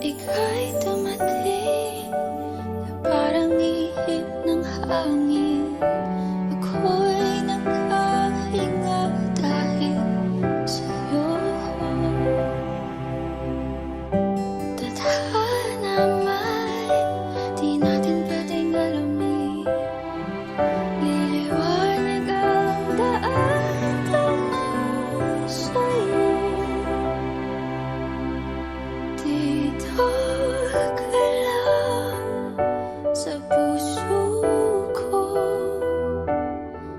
Ika'y dumating na parang ihip ng hangin. Ako'y nagkahinga dahil sa'yo. Tadhana man, di natin pwedeng alamin. Liliwanag ang daan tungo sa'yo. Dito ka lang sa puso ko.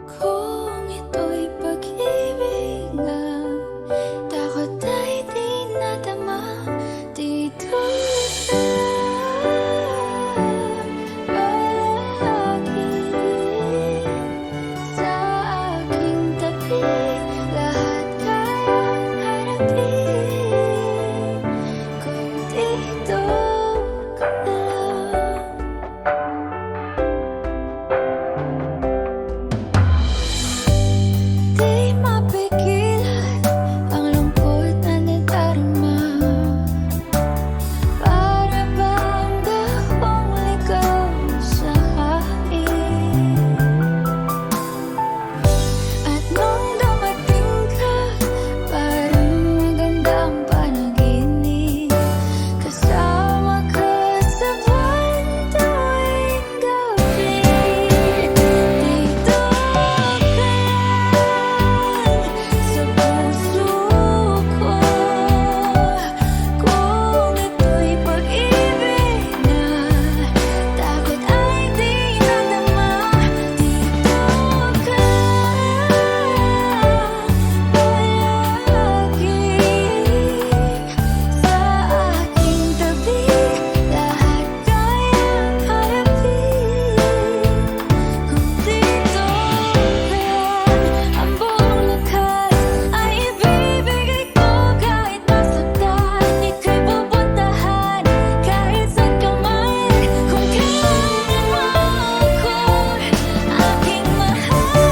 Kung ito'y pag-ibig nga, takot ay di nadama. Dito ka lang palagi sa aking tabi. Lahat kayang harapin kung dito ka lang. Di mapigilan ang lungkot na nadarama. Para bang dahong ligaw sa hangin. At nung dumating ka, parang magandang panaginip. Kasama ka sa buwan tuwing gabi. Dito ka lang sa puso ko. Kung ito'y pag-ibig na, takot ay di nadama. Dito ka palagi sa aking tabi. Lahat kayang harapin kung dito ka lang. Ang buong lakas ay ibibigay ko kahit masaktan. Ika'y pupuntahan kahit saan ka man. Kung kailangan mo ako, aking mahal.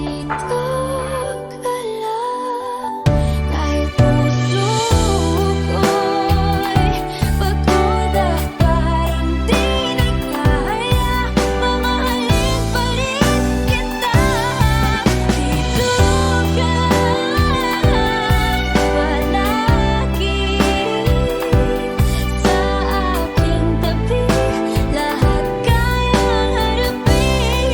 Dito ka lang kahit puso ko'y pagod at parang di na kaya. Mamahalin pa rin kita. Dito ka lang palagi sa aking tabi. Lahat kayang harapin.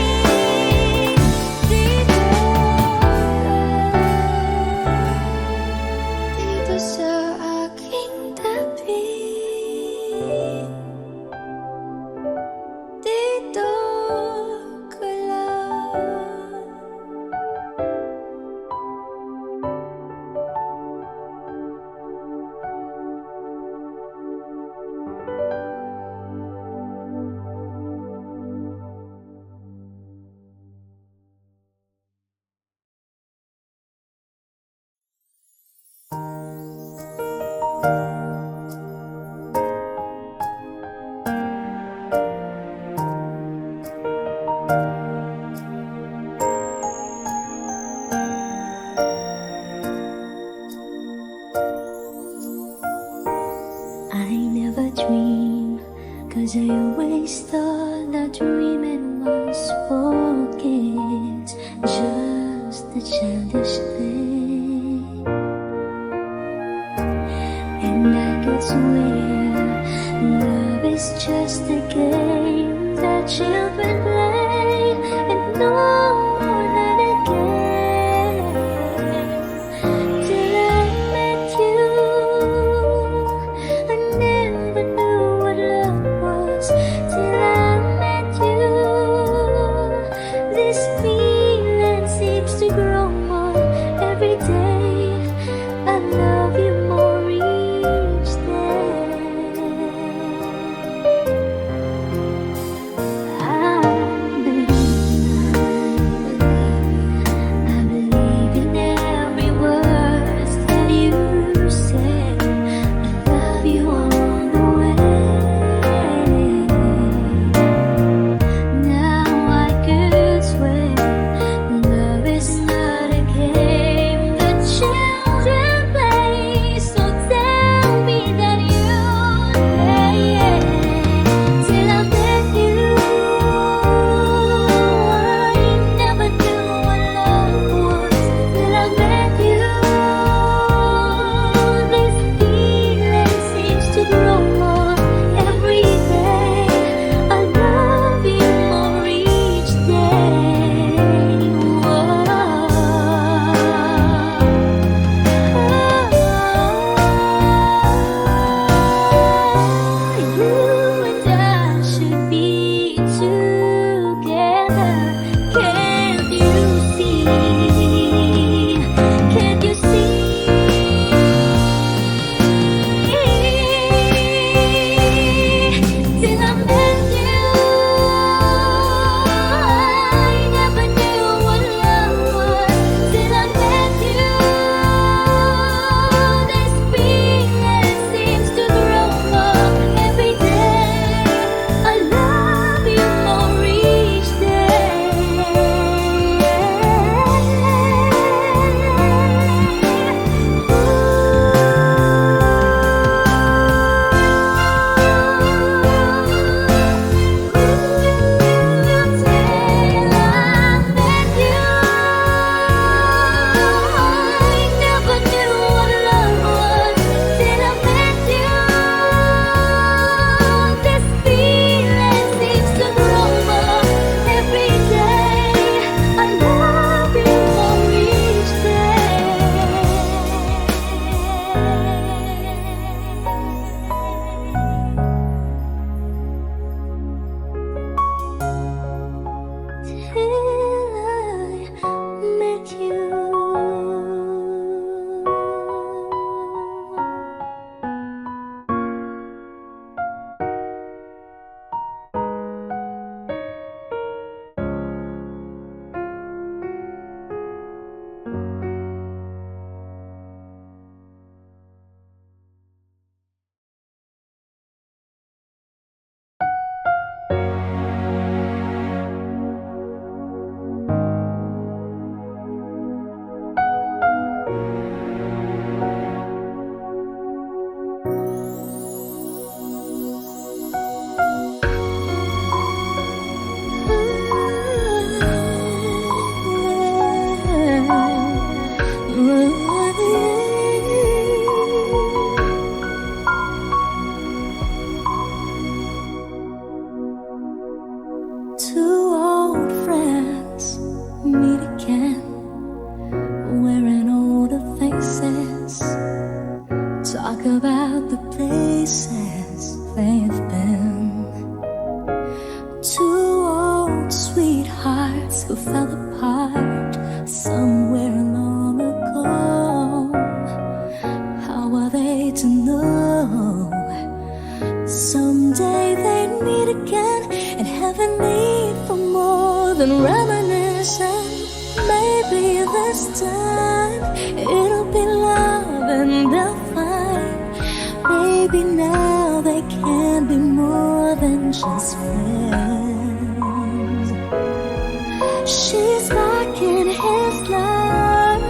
Dito sa aking tabi. Dito ka lang. I never dream, 'cause I always thought that dreaming was for kids, just a childish thing. And I could swear love is just a game that children play, and no more than a game. Till I met you, I never knew what love was. Till I met you, this feeling seems to grow more who fell apart somewhere long ago. How are they to know? Someday they'd meet again and have a need for more than reminiscing. Maybe this time it'll be love and they'll find. Maybe now they can be more than just friends. She's back in his life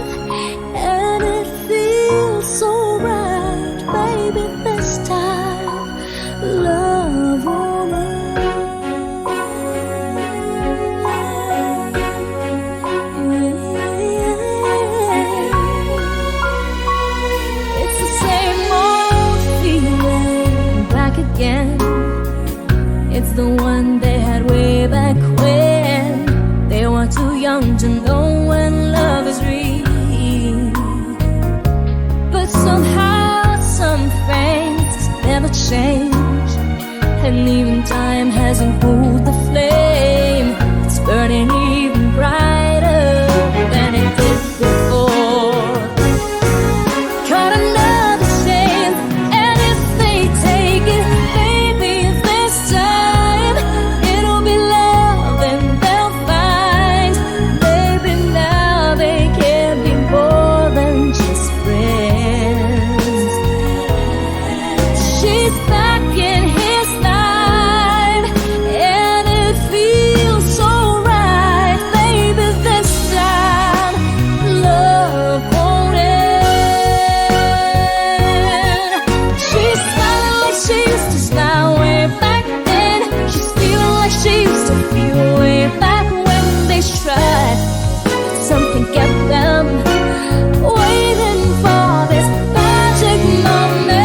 and it feels so right. Maybe this time love won't end. It's the same old feeling back again. It's the one they had way back when they were too young to know when love is real. But somehow some things never change, and even time hasn't cooled the flame. It's burning even brighter than it did before. Caught another chance, and if they take it, maybe this time it'll be love and they'll find. Maybe now they can be more than just friends. She's back in his life and it feels so right. Maybe this time love won't end. She's smiling like she used to smile way back then. She's feeling like she used to feel way back when they tried. Something kept them waiting for this magic moment.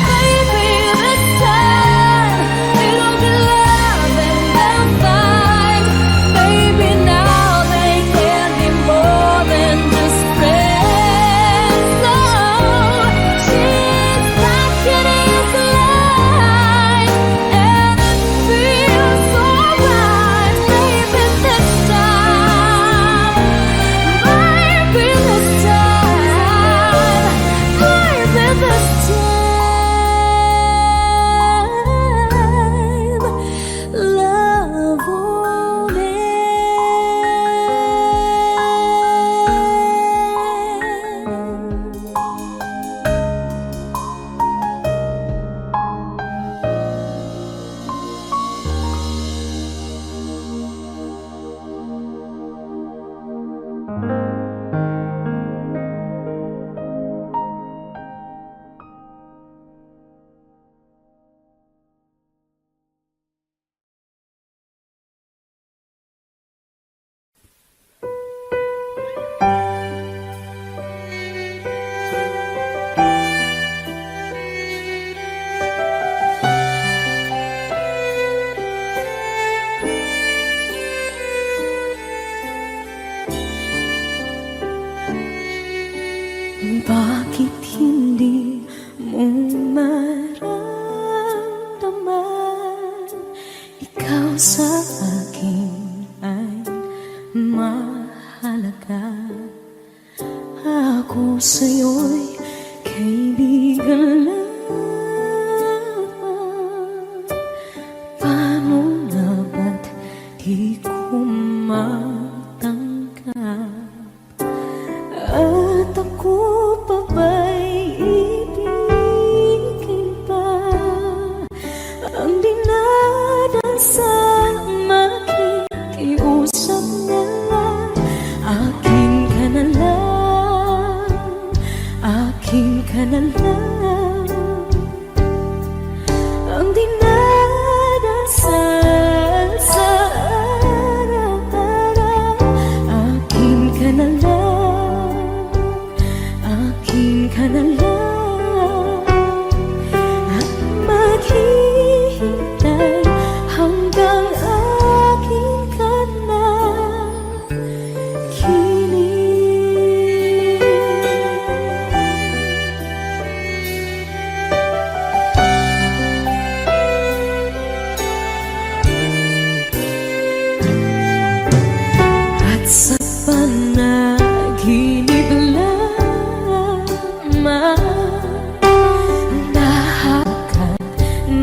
Maybe this time it'll be love and they'll find. Maybe now they can be more than just friends. So she's back in his life and it feels so right. Maybe this time, maybe this time, maybe this time, love won't end. Bakit hindi mo maramdaman? Ikaw sa akin ay mahalaga. Ako sa'yo'y kaibigan lang. Paano na ba't di ko matanggap? At ako pa ba'y ibigin pa ang dinadansang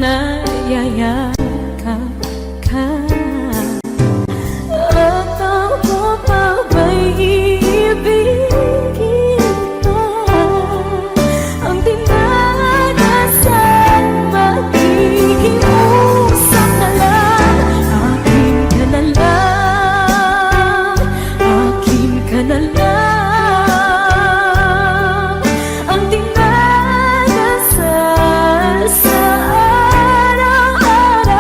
nayayakap ka. At ako pa ba'y iibigin pa? Ang dinadasan, makikiusap na lang. Akin ka na lang, akin ka na lang. Ang dinadasal sa araw-araw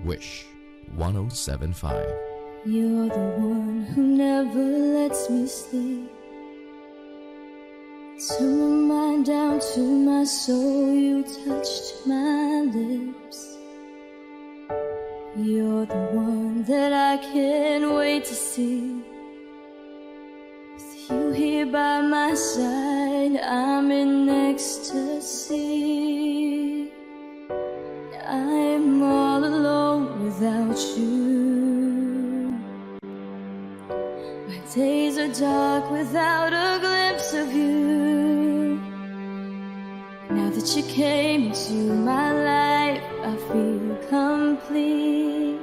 Wish 1075. You're the one who never lets me sleep. Turn my mind down to my soul, you touched my lips. You're the one that I can't wait to see. With you here by my side, I'm in ecstasy. I'm all alone without you. My days are dark without a glimpse of you. Now that you came into my life, I feel complete.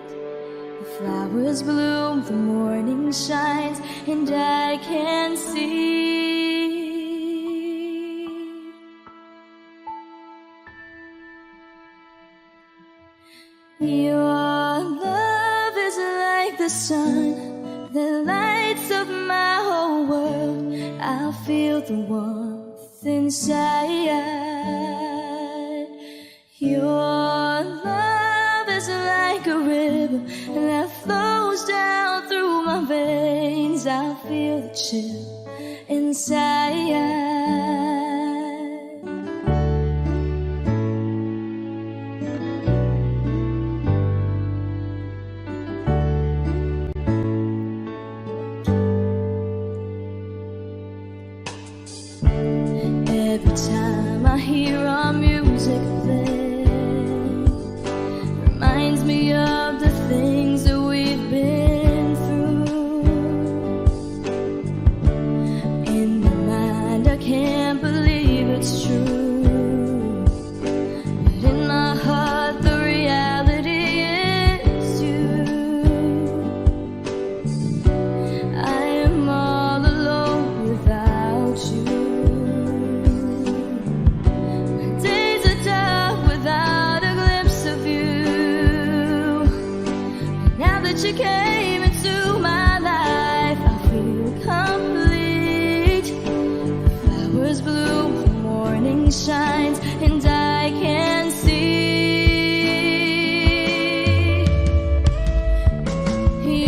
The flowers bloom, the morning shines, and I can see. Your love is like the sun that lights up my whole world. I feel the warmth inside. Your love is like a river that flows down through my veins. I feel the chill inside. Every time I hear our music play, reminds me of the things that we've been through. In my mind I can't believe it's true, but in my heart the reality is you. I am all alone without you. You came into my life, I feel complete. The flowers bloom, the morning shines, and I can see.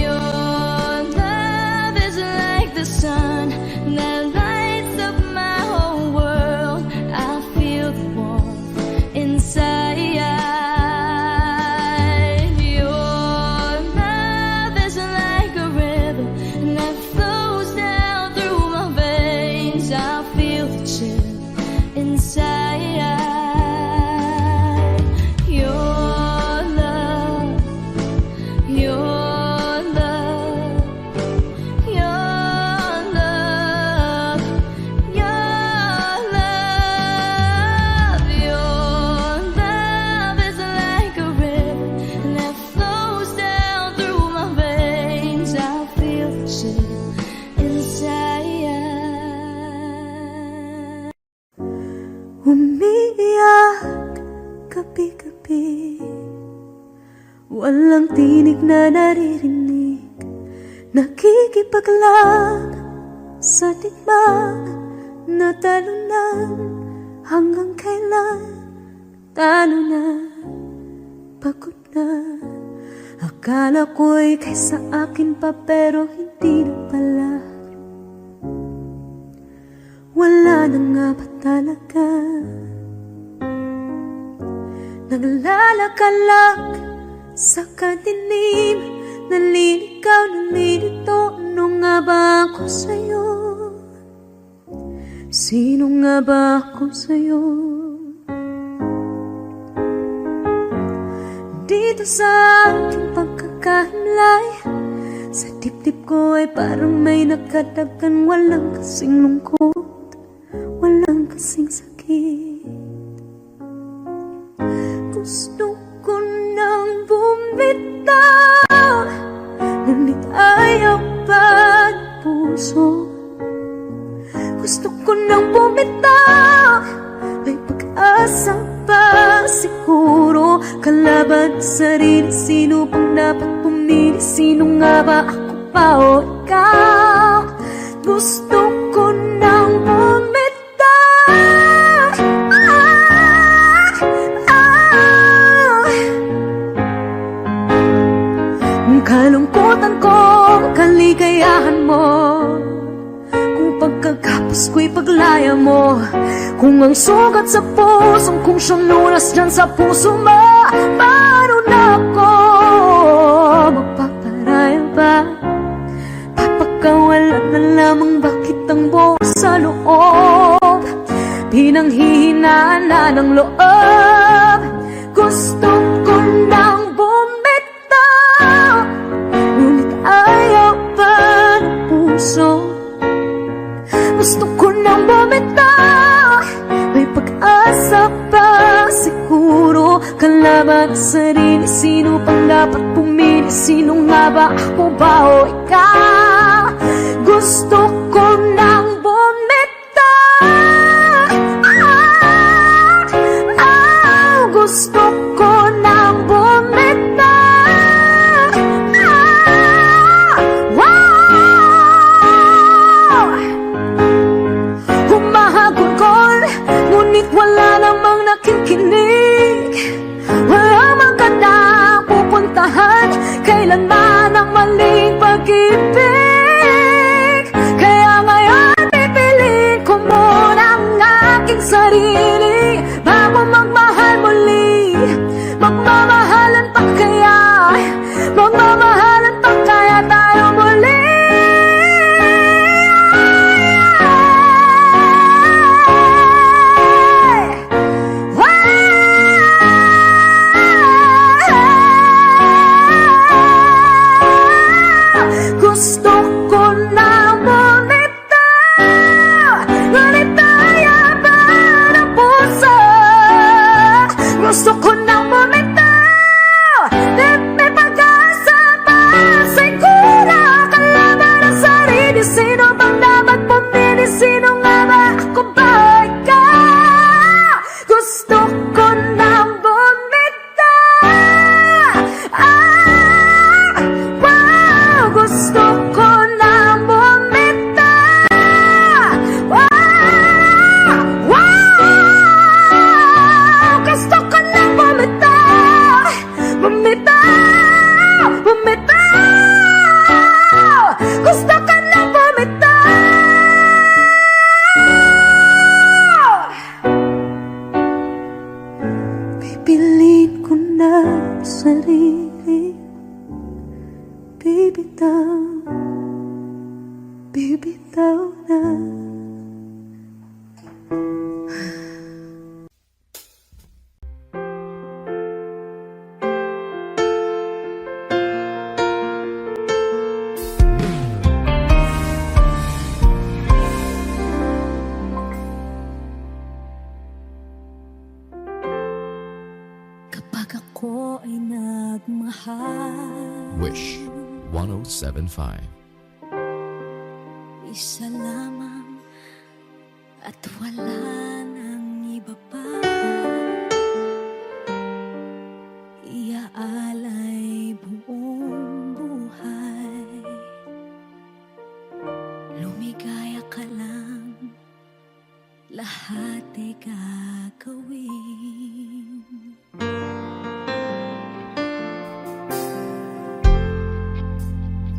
Your love is like the sun that lights up my whole world. I feel the warmth inside. Umiiyak gabi-gabi, walang tinig na naririnig, nakikipaglag sa digmang na talunan. Hanggang kailan talo na, pagod na. Akala ko'y kaysa akin pa, pero hindi na pala. Wala na nga ba talaga? Naglalakalag sa kadilim, naliligaw, nalilito. Ano nga ba ako sa'yo? Sino nga ba ako sa'yo? Dito sa aking pagkakahimlay, sa dibdib ko ay parang may nakadagan. Walang kasing lungkot, walang kasing sakit. Gusto ko nang bumitaw, ngunit ayaw pa ng puso. Gusto ko nang bumitaw, may pag-asa pa siguro. Kalaban sa sarili, sino bang dapat pumili? Sino nga ba, ako pa o ikaw? Gusto ko nang bumitaw. kasiyahan mo, kung pagkagapos ko'y paglaya mo, kung ang sugat sa pusong kung siyang lunas dyan sa puso mo, paano na ako magpaparaya ba? Papakawalan na lamang bakit ang buo sa loob, pinanghihinaan na ng loob. Gusto ko nang bumitaw, ngunit ayaw pa ng puso. Gusto ko nang bumitaw, may pag-asa pa siguro. Kalaban sa sarili, sino pang dapat pumili? Sino nga ba, ako ba o ikaw? Gusto ko nang gusto ko nang bumitaw. Wow! Humahagulgol, ngunit wala namang nakikinig. Walang magandang pupuntahan, kailanman ang maling pag-ibig. Kaya ngayon pipiliin ko muna ang aking sarili bago magmahal muli. Magmamahalan pa kaya, magmamahalan pa kaya tayo muli. Gusto ko na bumitaw, ngunit ayaw pa ng puso. Gusto ko na bumitaw, may pag-asa pa siguro. Kalaban ang sarili, sino bang dapat pumili? Sino nga ba, ako ba ikaw? Gusto ko na bumitaw. Wow! Gusto ko na bumitaw. Wow! Gusto ko na bumitaw. Bumitaw! Bumitaw! Gusto ko na bumitaw. Pipiliin ko na sarili, bibitaw, bibitaw na. Kapag ako ay nagmahal, Wish 1075. isa lamang at wala nang iba pa. Iaalay buong buhay, lumigaya ka lang, lahat ay gagawin.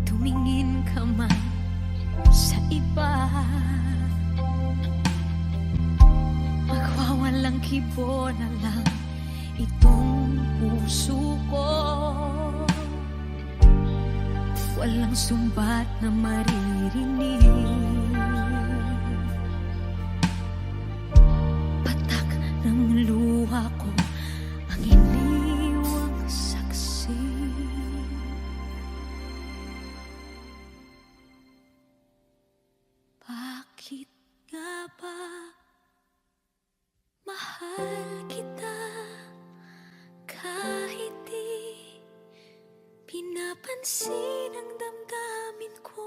Tumingin ka man sa iba, magwawalang kibo na lang itong puso ko. Walang sumbat na maririnig, patak ng luha ko ang iniwang saksi. Bakit nga ba mahal kita kahit di pinapansin ang damdamin ko?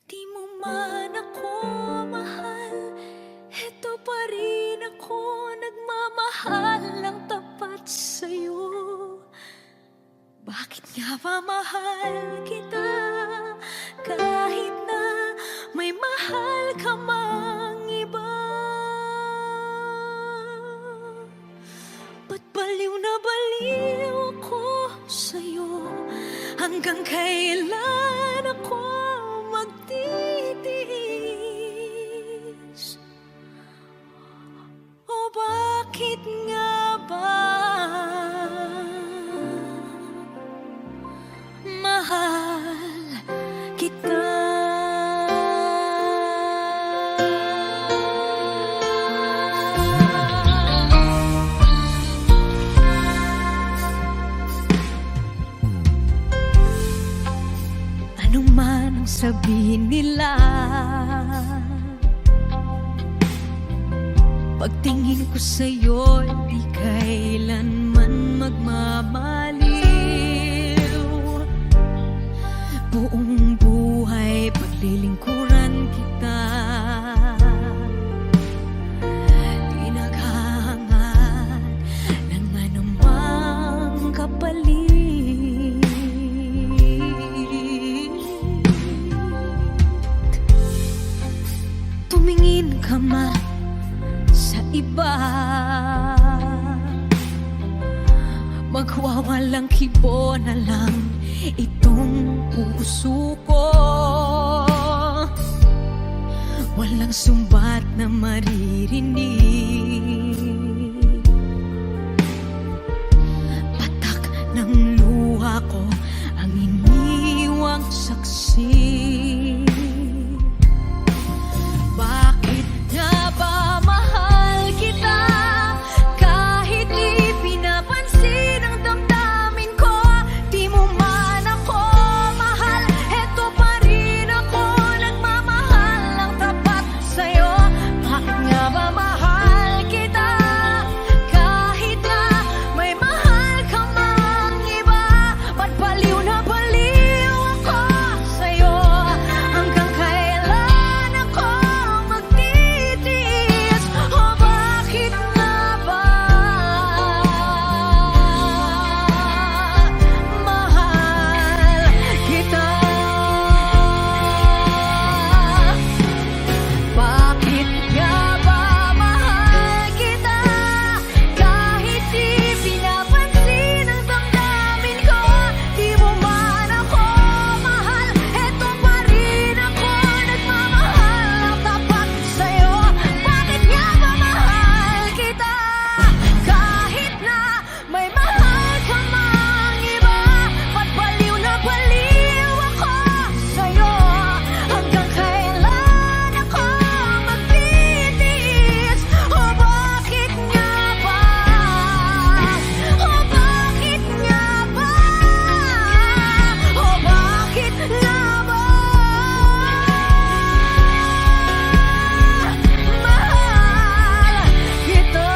Di mo man ako mahal, eto pa rin ako nagmamahal ng tapat sa'yo. Bakit nga ba mahal kita kahit na may mahal ka mang iba? Ba't baliw na baliw ako sa'yo? Hanggang kailan ako magtitiis? O bakit nga ba mahal kita? Ano man ang sabihin nila, pagtingin ko sa'yo, di kailanman magmamaliw. Buong buhay paglilingkuran kita, di naghahangad ng anumang kapalit. Tumingin ka man sa iba, magwawalang kibo na lang itong puso ko. Walang sumbat na maririnig, patak ng luha ko ang iniwang saksi. Bakit nga ba mahal kita? Kahit di pinapansin ang damdamin ko, di mo man ako mahal, eto pa rin ako nagmamahal ng tapat sa'yo. Bakit nga ba mahal kita? Kahit na may mahal ka mang iba, ba't baliw na baliw ako sa'yo? Hanggang kailan ako magtitiis? O bakit nga ba mahal kita? Bakit nga ba mahal kita? Kahit di pinapansin ang damdamin ko, di mo man ako mahal, eto pa rin ako nagmamahal ng tapat sa'yo. Bakit nga ba mahal kita? Kahit na may mahal ka mang iba, ba't baliw na baliw ako sa'yo? Hanggang kailan ako magtitiis? O bakit nga ba? O bakit nga ba? O bakit nga ba? Mahal kita.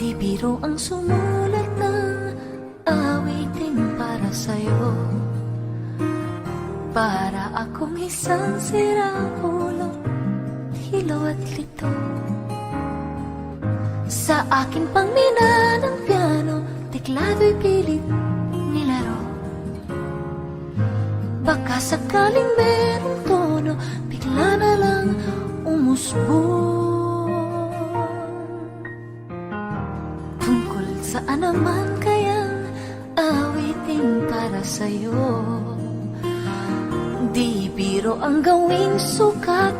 Di biro ang sumulat ng awitin para sa'yo, para akong isang sirang-ulo, hilaw at lito. Sa akin pang mina ng piano, teklado'y pilit nilaro. Baka sakaling merong tono, bigla na lang umusbong. Tungkol saan naman kayang awitin para sa'yo? Di biro ang gawing sukat,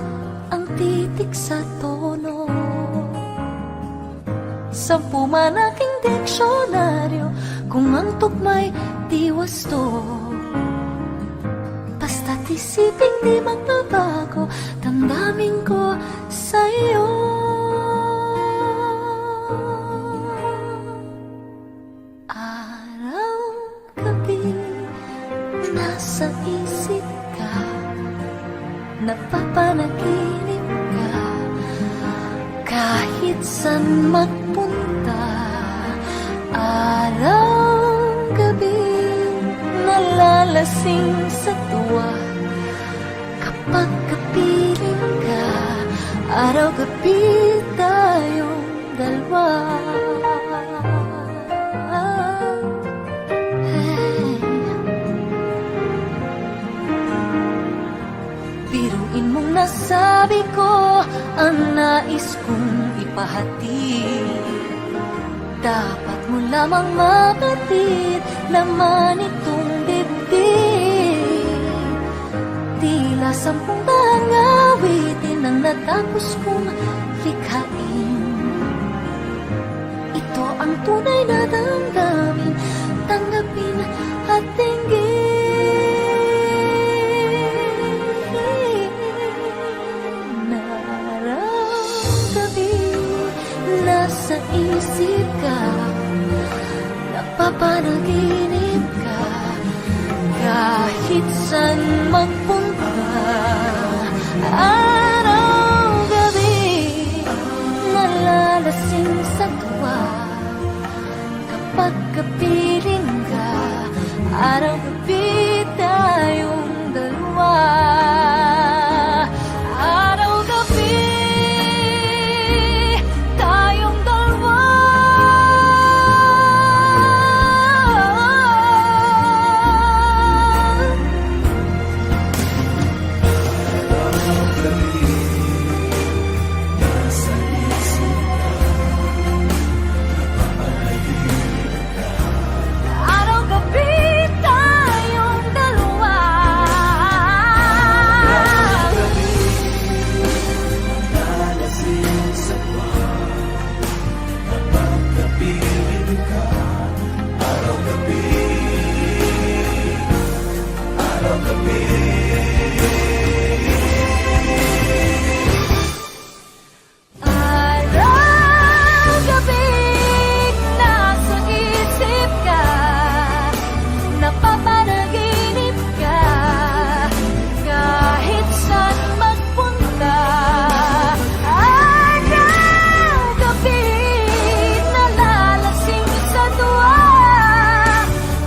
ang titik sa tono. 10 man aking diksyonaryo, kung ang tugma'y di wasto. Basta't isiping di magbabago, damdamin ko sa'yo. Araw-gabi, nasa isip ka, napapanaginip ka. saan magpunta. Araw-gabi nalalasing sa tuwa. Kapag kapiling ka, araw-gabi tayong dalawa. Biruin mong nasabi ko ang nais kong ipahatid. Dapat mo lamang mapatid laman itong dibdib. Tila 10 bahang awitin ang natapos kong likhain. Ito ang tunay na damdamin, tanggapin at tinggin. Nasa isip ka, napapanaginip ka, kahit saan magpunta. Araw-gabi nalalasing sa tuwa. Kapag kapiling ka, araw-gabi tayong dalawa.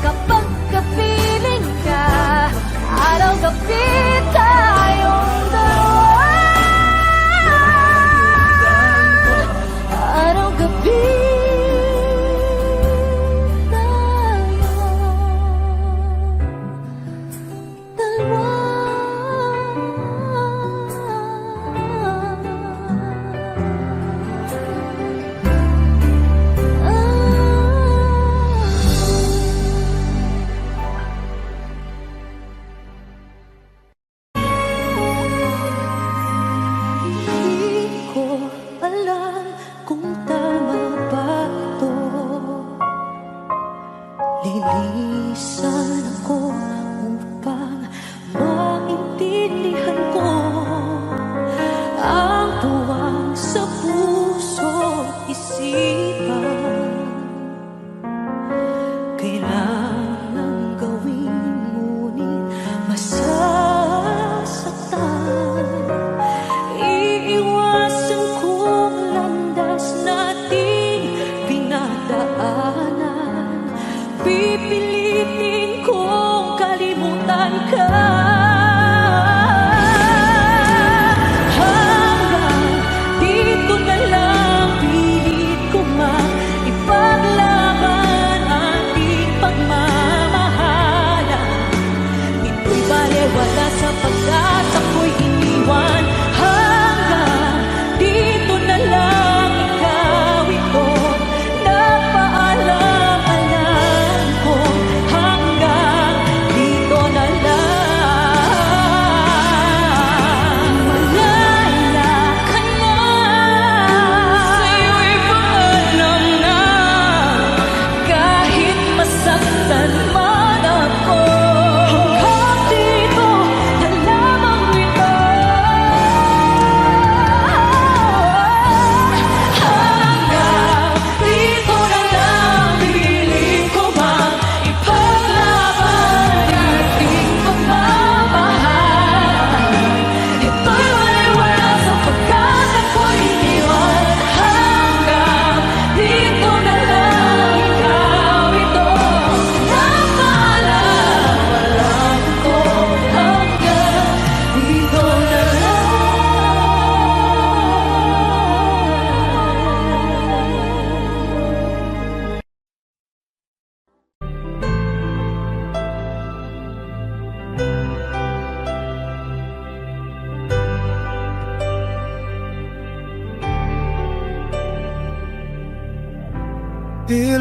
Kapag kapiling ka, araw-gabi tayo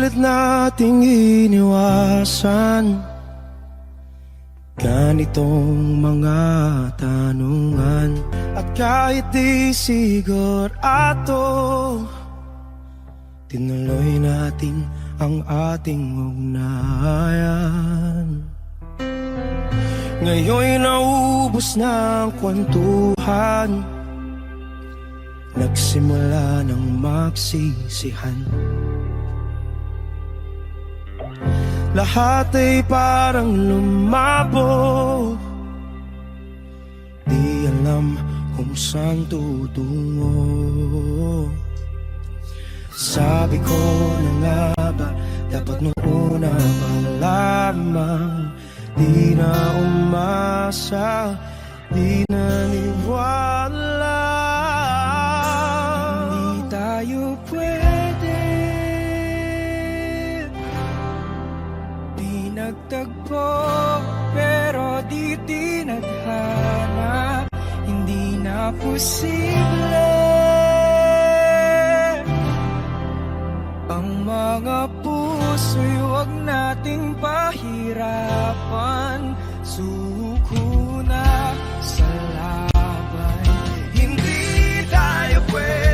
Pilit nating iniwasan ganitong mga tanungan. At kahit di sigurado, tinuloy natin ang ating ugnayan. Ngayon'y naubos na ang kwentuhan, nagsimula ng magsisihan. Lahat ay parang lumabo, di alam kung saan tutungo. Sabi ko na nga ba, dapat nung una pa lamang, di na umasa, di naniwala. Hindi tayo pwede, di nagtagpo, pero di tinadhana. Hindi na posible ang mga puso'y huwag nating pahirapan. Suko na sa laban, hindi tayo pwede.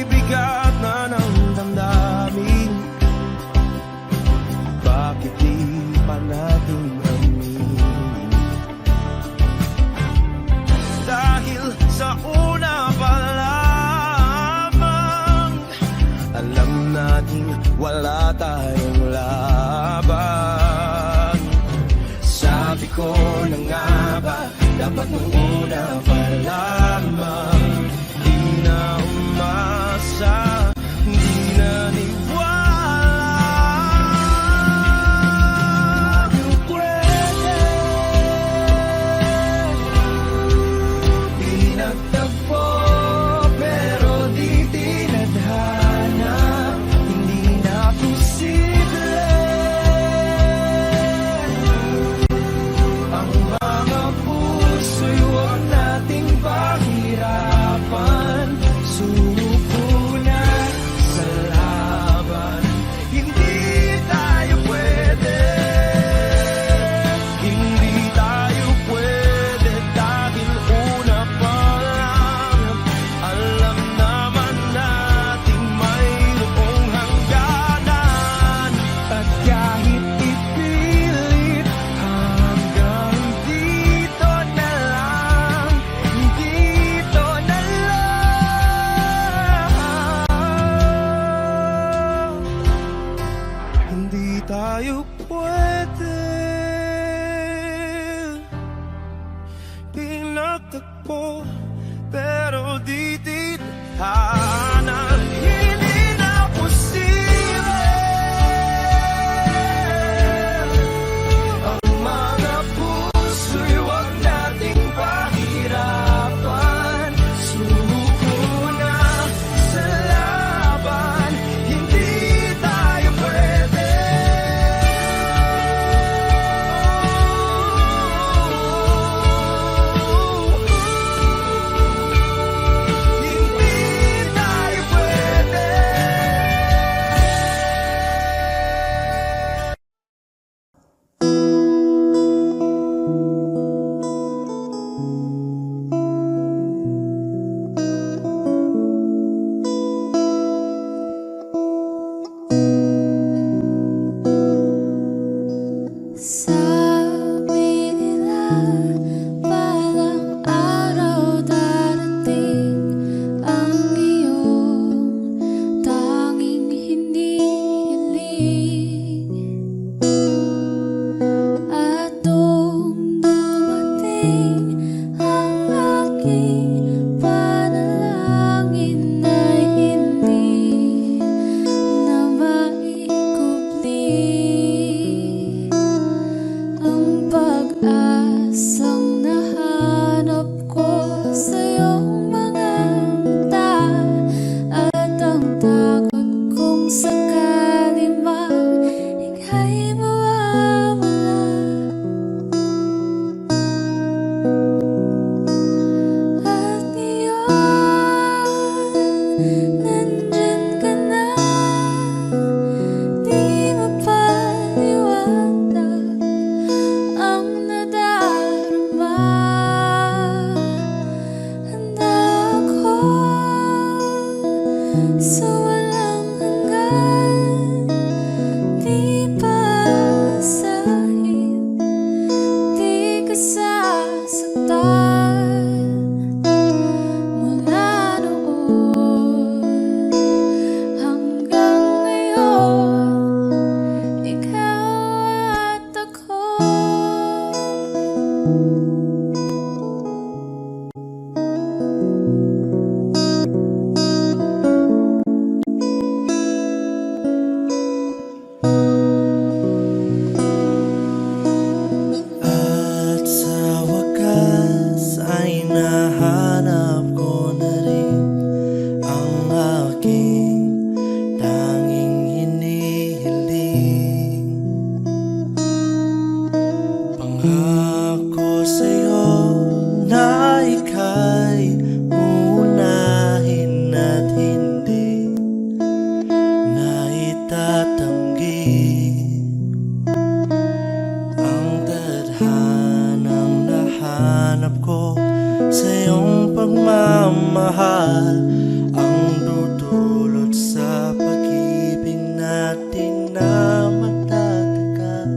Bigat na ng damdamin, bakit di pa natin aminin? Dahil sa una pa lamang, alam natin wala tayong laban. Sabi ko na nga ba, dapat nung una pa lamang, di na umasa, di naniwala. Di pwede, di nagtagpo, pero di tinadhana. Hindi na posible ang mga puso'y huwag nating pahirapan. Suko na sa laban, hindi tayo pwede. Hindi tayo pwede dahil una pa lang, alam naman natin mayroong hangganan. At kahit ipilit, hanggang dito na lang, dito na lang. Hindi tayo pwede, pinagtagpo, pero di tinadhana. Hindi na posible ang mga puso'y huwag nating pahirapan. Suko na sa laban, hindi tayo pwede. Hindi sa walang hanggan. Di pa sahid, di ka sasaktan. Mula noon hanggang ngayon, ikaw at ako. At sa wakas ay nahanap ko na rin ang aking tanging hinihiling. Pangako sa'yo na ika'y unahin at hindi na itatanggi ang tadhanang nahanap ko sa iyong pagmamahal, ang dudulot sa pag-ibig natin na matatagal.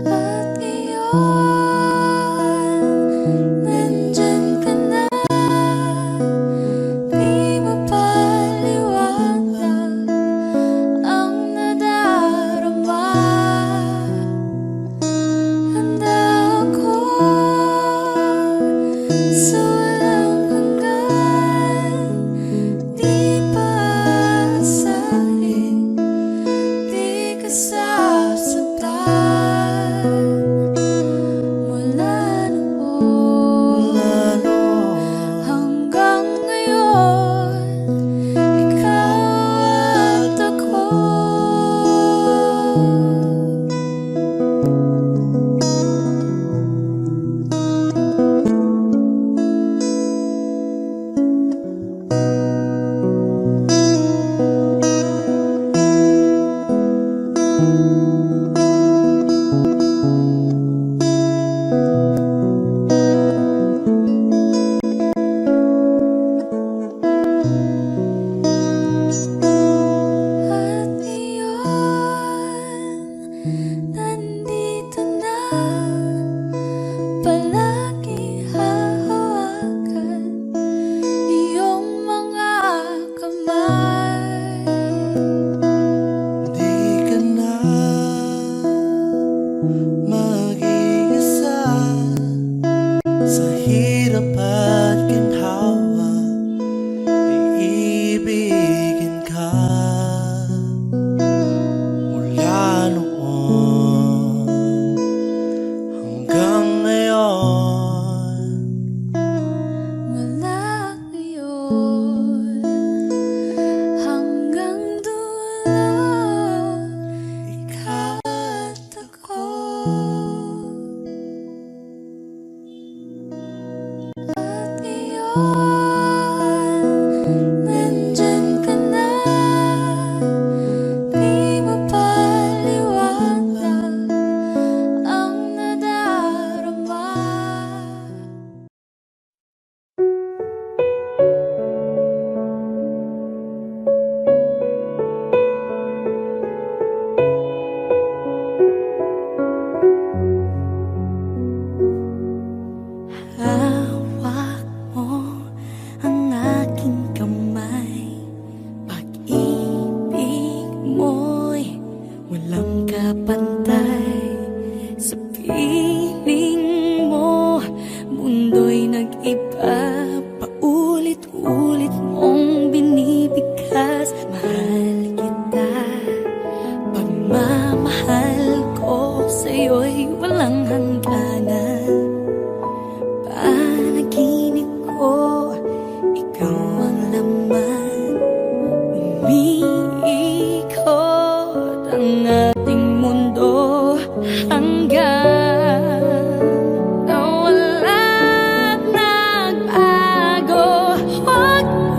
At ngayon, nandyan ka na. Di mo paliwanag ang nadarama. Handa ako sa walang hanggan. Di pa sahid, di ka sasaktan. Mula noon hanggang ngayon, ikaw at ako. At ngayon, nandito na, palagi hahawakan iyong mga kamay. Di ka na mag-iisa sa hirap at ginhawa, iibigin ka. Mula noon hanggang ngayon, Mula ngayon hanggang dulo, ikaw at ako. At ngayon, nandyan ka na. Di mo paliwanag ang nadarama. Hawak mo ang aking kamay. Pag-ibig mo'y walang kapantay. Sa piling mo, mundo'y nag-iba. Paulit-ulit mong binibigkas. Mahal kita, pagmamahal ko sa'yo'y walang hangganan. Panaginip ko, ikaw ang laman. Umiikot ang ating mundo hanggang nawala at nagbago. Huwag mo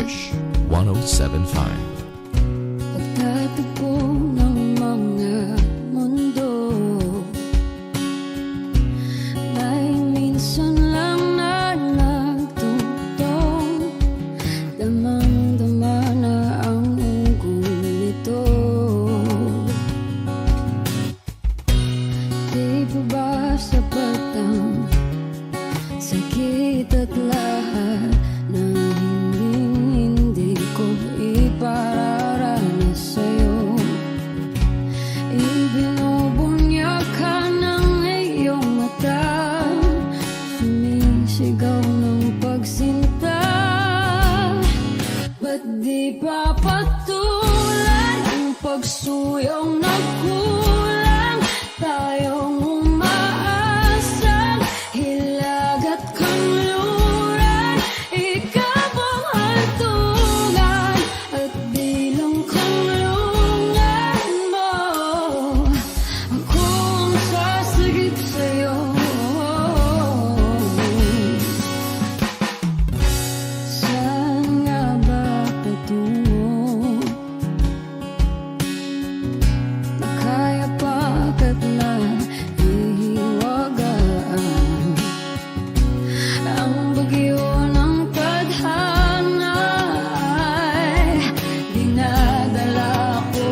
Wish 1075. Pagtatagpo ng mga mundo, may minsan lang na nagtutong, damang-dama na ang ugol nito. Di ba ba sapat ang sakit at lahat na hindi ko ipararanas sa'yo? Ibinubunyag ka ng iyong mata, sumisigaw ng pagsinta. Ba't di pa patulan ang pagsuyong nagkulang? Tayong umaasang hilag at kanluran, ikaw ang hantungan at bilang kanlungan mo. Akong sasagip sa'yo. Saan nga ba patungo? Nakaya pagkat nahihiwagaan ang bagyo ng tadhana ay dinadala ko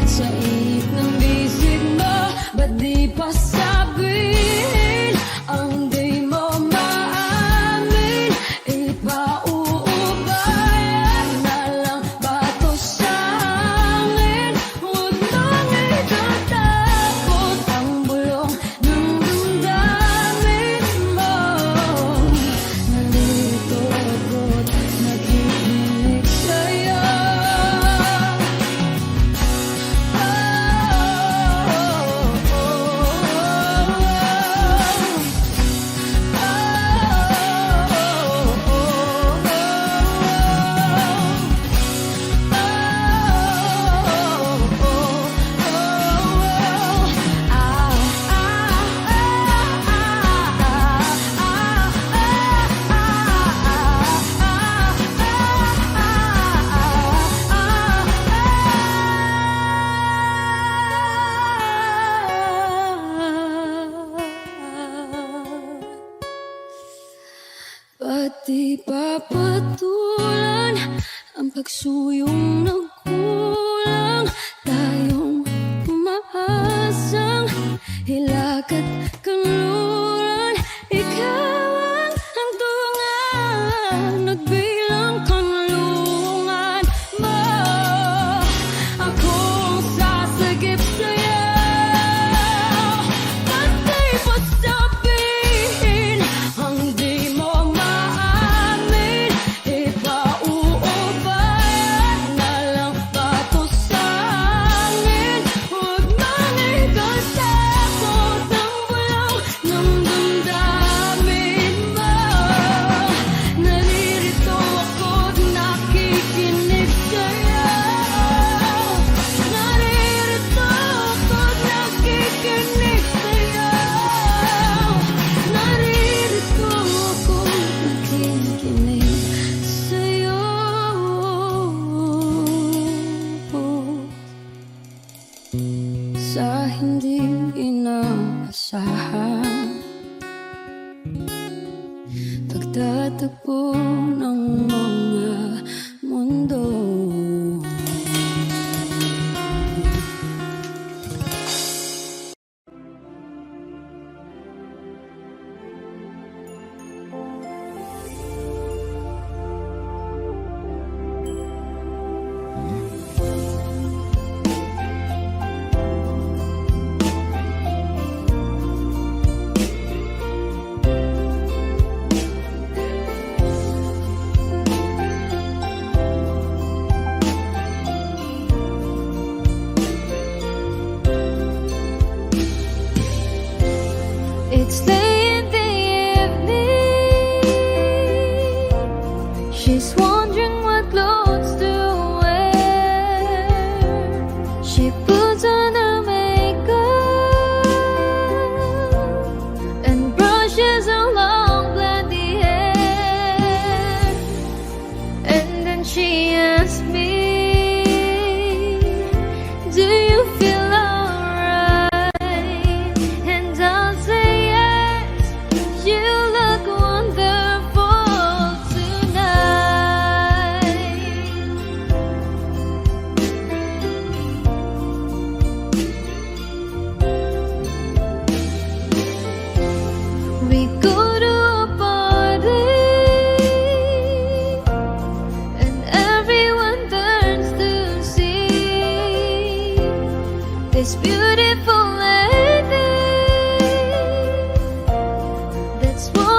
sa init ng bisig mo. Ba't di pa sabihin ang di mo maamin? Ipauubayan na lang ba to sa hangin? Huwag nang ikatakot ang bulong ng damdamin mo. Nalito ako't nakikinig sa'yo. Ba't di pa patulan ang pagsuyong nagkulang? Tayong umaasang hilag at kanluran, ikaw ang hantungan at bilang kanlungan mo. Akong sasagip sa'yo. Ba't di pa sabihin ang di mo maamin? Ipauubayan na lang ba to sa hangin? Huwag nang ikatakot ang bulong ng damdamin mo. Naririto ako't nakikinig sa'yo. Naririto ako't nakikinig sa'yo. Naririto ako't nakikinig sa'yo. Sa hindi inaasahan, pagtatagpo ng mga mundo.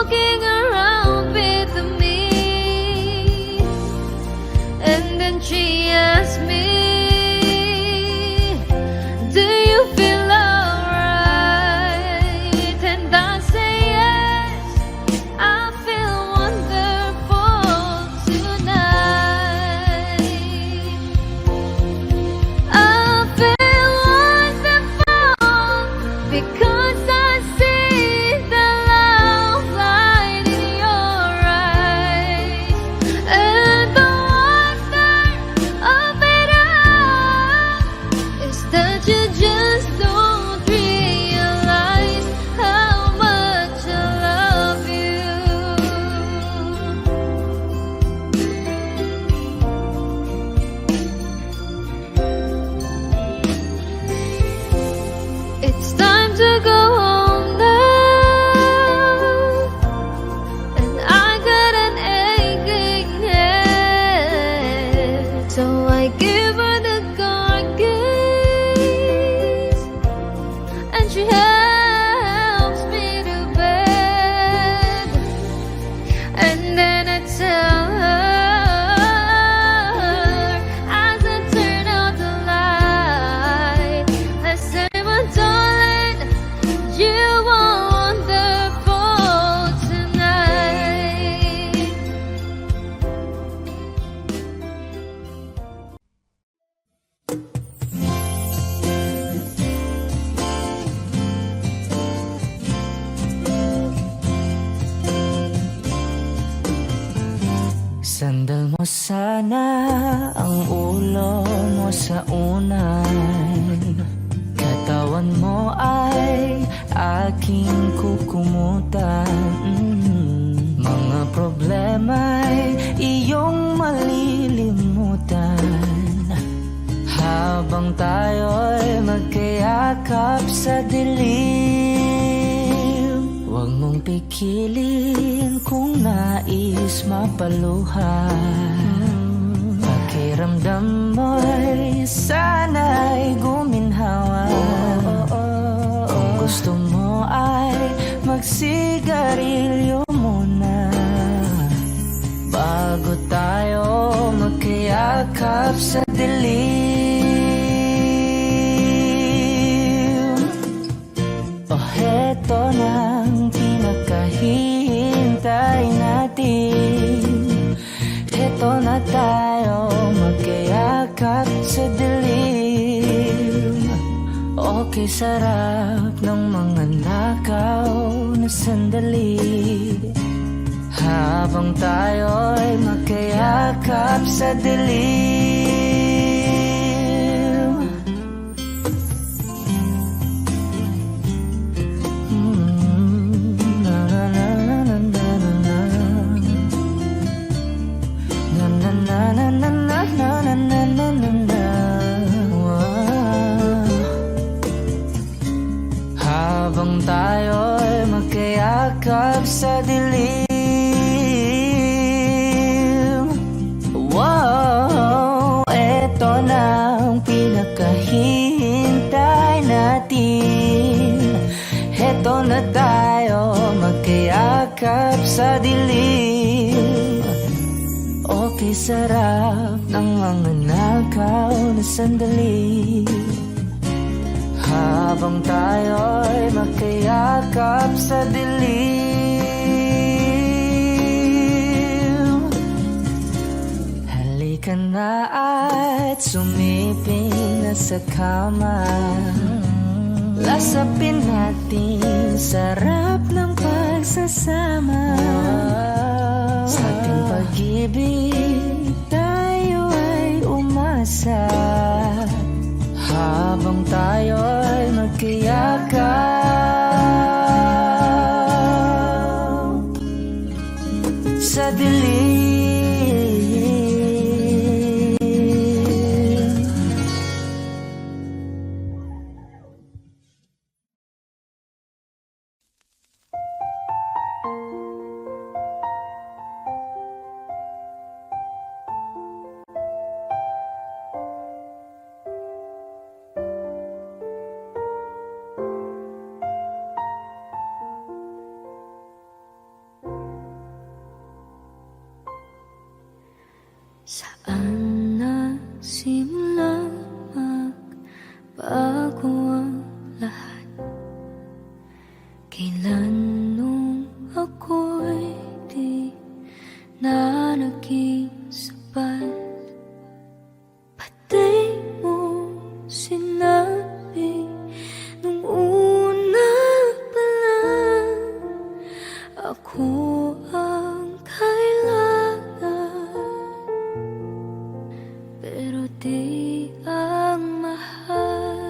walking around with me. And then she asked me, do you feel alright? And I say yes, I feel wonderful tonight. I feel wonderful because I see the love light in your eyes. And the wonder of it all is that you just don't realize how much I love you. It's time to go home now, and I got an aching head. So I give her the car keys, and she helps me to bed. And then I tell her, as I turn out the light, I say, my darling, you are wonderful tonight. Sandal mo sana ang ulo mo sa unan. Katawan mo ay aking kukumutan. Mga problema'y iyong malilimutan. Habang tayo'y magkayakap sa dilim, huwag mong pikilin kung nais mapaluhan. Pakiramdam mo'y sana'y guminhawa. Kung gusto mo ay magsigarilyo muna bago tayo magkayakap sa dilim. O heto nang pinakahihintay natin. Heto na tayo magkayakap sa dilim. Okay, sarap ng mga nakaw na sandali. Habang tayo'y magkayakap sa dilim. Na na na na na na na. Na na na na na na na na na na na. Wow. Habang tayo'y magkayakap sa dilim. Wow, eto na ang pinakahihintay natin. Eto na tayo magkayakap sa dilim. Okay, sarap ng mga nakaw na sandali. Habang tayo'y magkayakap sa dilim. Halika na at sumiping na sa kama. Lasapin natin sarap ng pagsasama. Sa ating pag-ibig tayo ay umasa. Habang tayo'y magkayakap sa dilim. Saan nagsimula magbago ang lahat? Kailan nung ako'y di na naging sapat? Pati mo sinabi nung una pa lang ako ang kailangan, pero di ang mahal.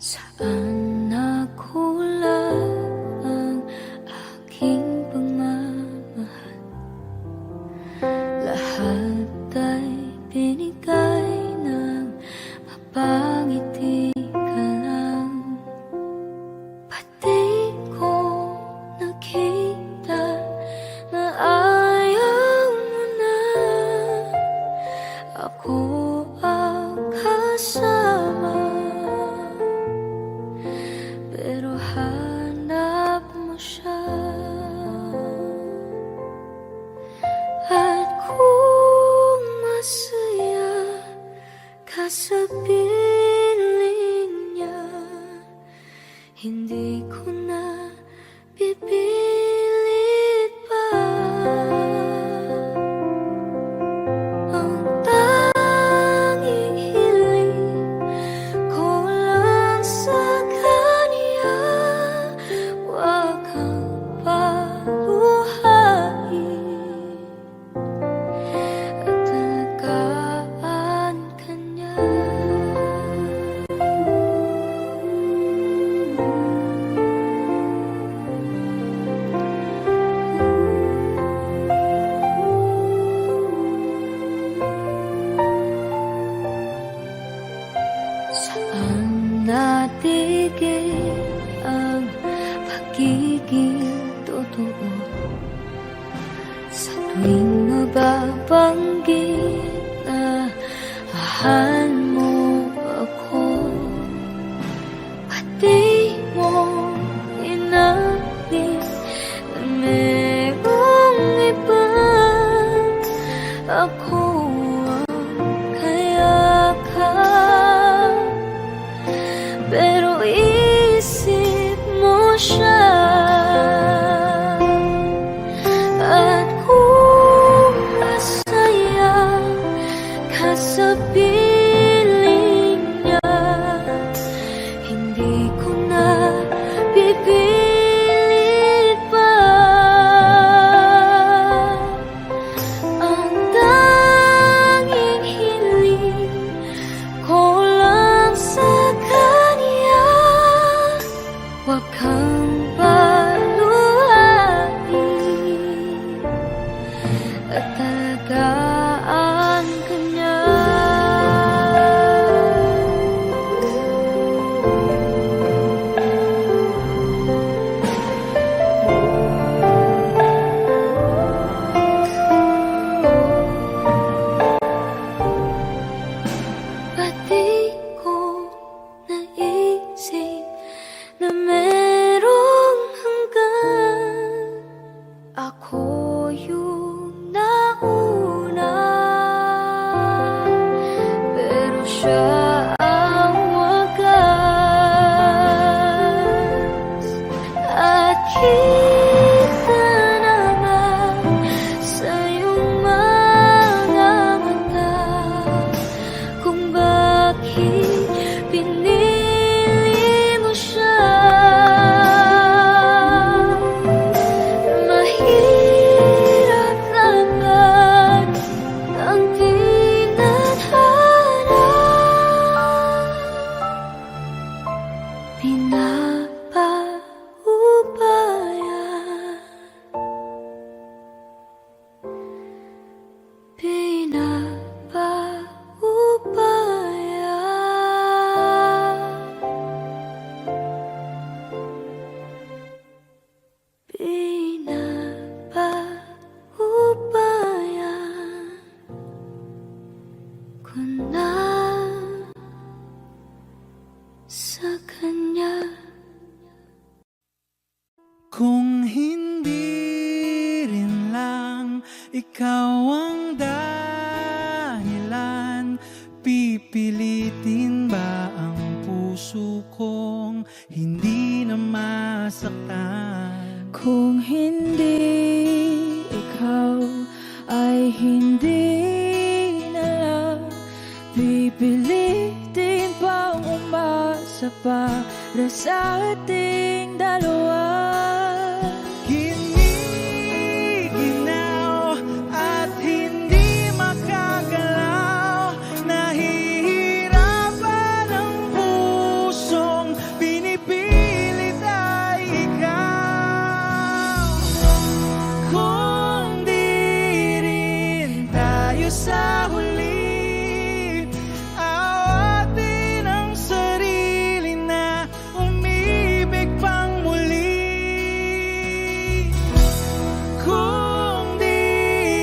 Saan nakulang ang aking pagmamahal? Lahat ay binigay ng mapangiti ka lang. Pati ko nakita na ayaw mo na ako ang kasama, pero hanap mo siya. At kung masaya ka sa piling niya, hindi ko na pipilit pa. Ang tanging hiling ko lang sa kanya, wag kang paluhain at alagaan ka niya. Saan natigil ang pagiging totoo? Sa tuwing mababanggit na mahal mo ako, pati mo inamin na merong iba. Ako ang kayakap, pero isip mo siya. At kung masaya ka sa piling niya, hindi ko na pipilit pa. Ang tanging hiling ko lang sa kanya, wag kang paluhain at alagaan ka niya. Pati ko naisip na merong hanggan, ako yung nauna, pero siya ang wagas. At kita naman sa iyong mga mata kung bakit pinili mo siya. Mahirap laban ang tinadhana, pinapaubaya, pinapaubaya. Pinapaubaya ko na sa kanya. pusong hindi na masaktan. Kung hindi ikaw ay hindi na lang pipilitin pang umasa para sa ating dalawa. Giniginaw at hindi makagalaw, nahihirapan ang pusong pinipilit ay ikaw. Kung di rin tayo sa huli, awatin ang sarili na umibig pang muli. Kung di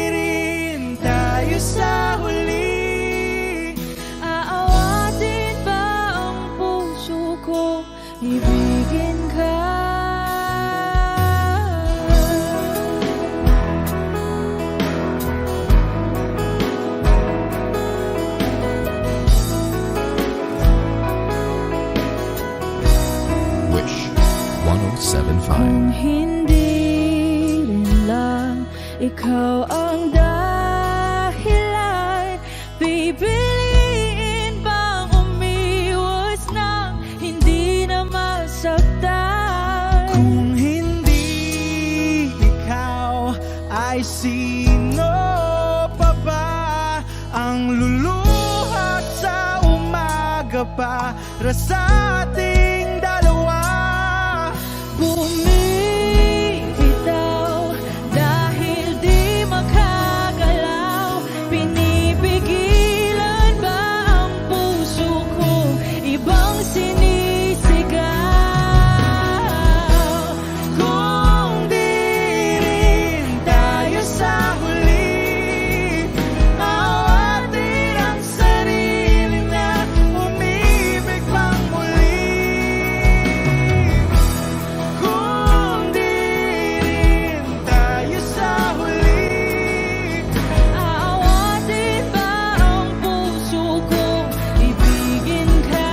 rin tayo sa huli, Aawatin ba ang puso ko, ibigin ka? Wish 1075. Kung hindi rin lang ikaw ang dahilan, pipiliin bang umiwas nang hindi na masaktan? kung hindi ikaw, ay sino pa ba ang luluhat sa umaga para sa ating dalawa? Bumibitaw dahil di makagalaw, pinipigilan ba ang puso ko, ibang sinisigaw? Kung di rin tayo sa huli, awatin ang sarili na umibig pang muli. Kung di rin tayo sa huli, Aawatin ba ang puso ko, ibigin ka?